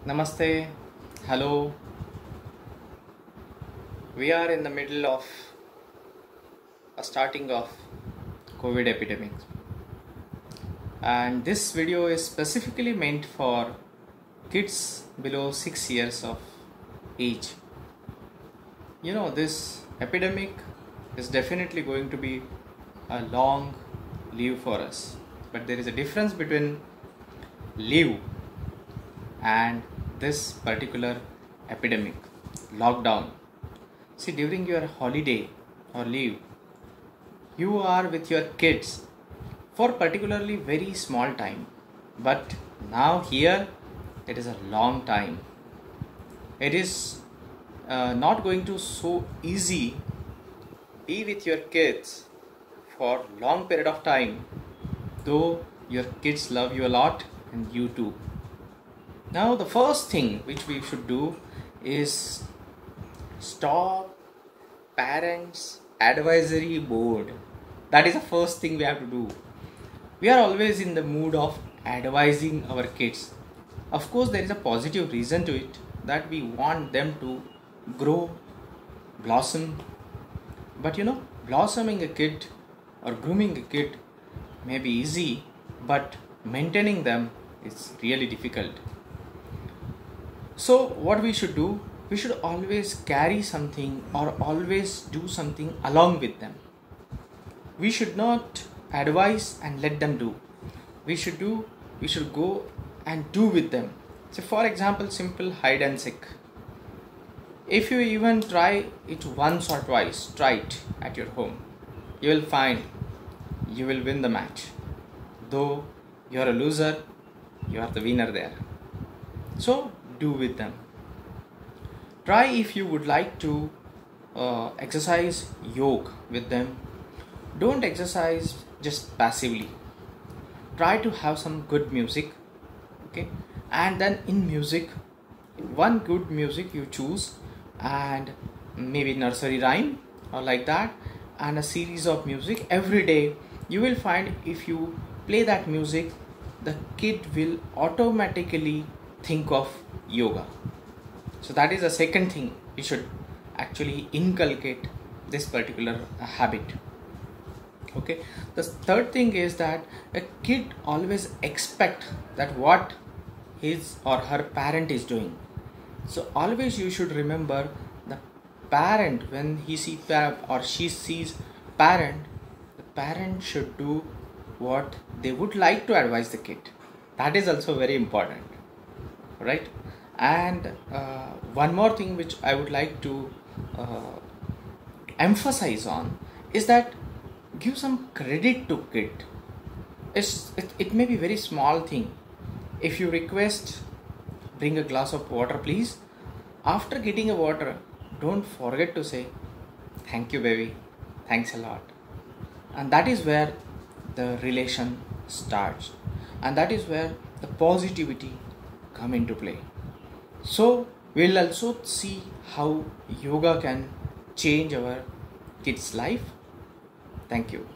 Namaste, hello. We are in the middle of a starting of COVID epidemic, and this video is specifically meant for kids below 6 years of age. This epidemic is definitely going to be a long leave for us, but there is a difference between leave and this particular epidemic lockdown. See, during your holiday or leave, you are with your kids for particularly very small time, but now here it is a long time. It is not going to so easy be with your kids for long period of time, though your kids love you a lot and you too. Now the first thing which we should do is stop parents advisory board. That is the first thing we have to do. We are always in the mood of advising our kids. Of course, there is a positive reason to it, that we want them to grow, blossom. But blossoming a kid or grooming a kid may be easy, but maintaining them is really difficult. So what we should do, we should always carry something or always do something along with them. We should not advise and let them do. We should go and do with them. So for example, simple hide and seek. If you even try it once or twice, try it at your home, you will find you will win the match. Though you are a loser, you are the winner there. So do with them. Try if you would like to exercise yoga with them. Don't exercise just passively. Try to have some good music, okay? And then in music, one good music you choose, and maybe nursery rhyme or like that, and a series of music every day. You will find if you play that music, the kid will automatically think of yoga. So that is the second thing, we should actually inculcate this particular habit. Okay, the third thing is that a kid always expect that what his or her parent is doing. So always you should remember the parent, when he sees or she sees parent, the parent should do what they would like to advise the kid. That is also very important, right? And one more thing which I would like to emphasize on is that give some credit to kid. It may be very small thing. If you request, bring a glass of water please, after getting a water, don't forget to say thank you baby, thanks a lot. And that is where the relation starts, and that is where the positivity come into play. So we'll also see how yoga can change our kids' life. Thank you.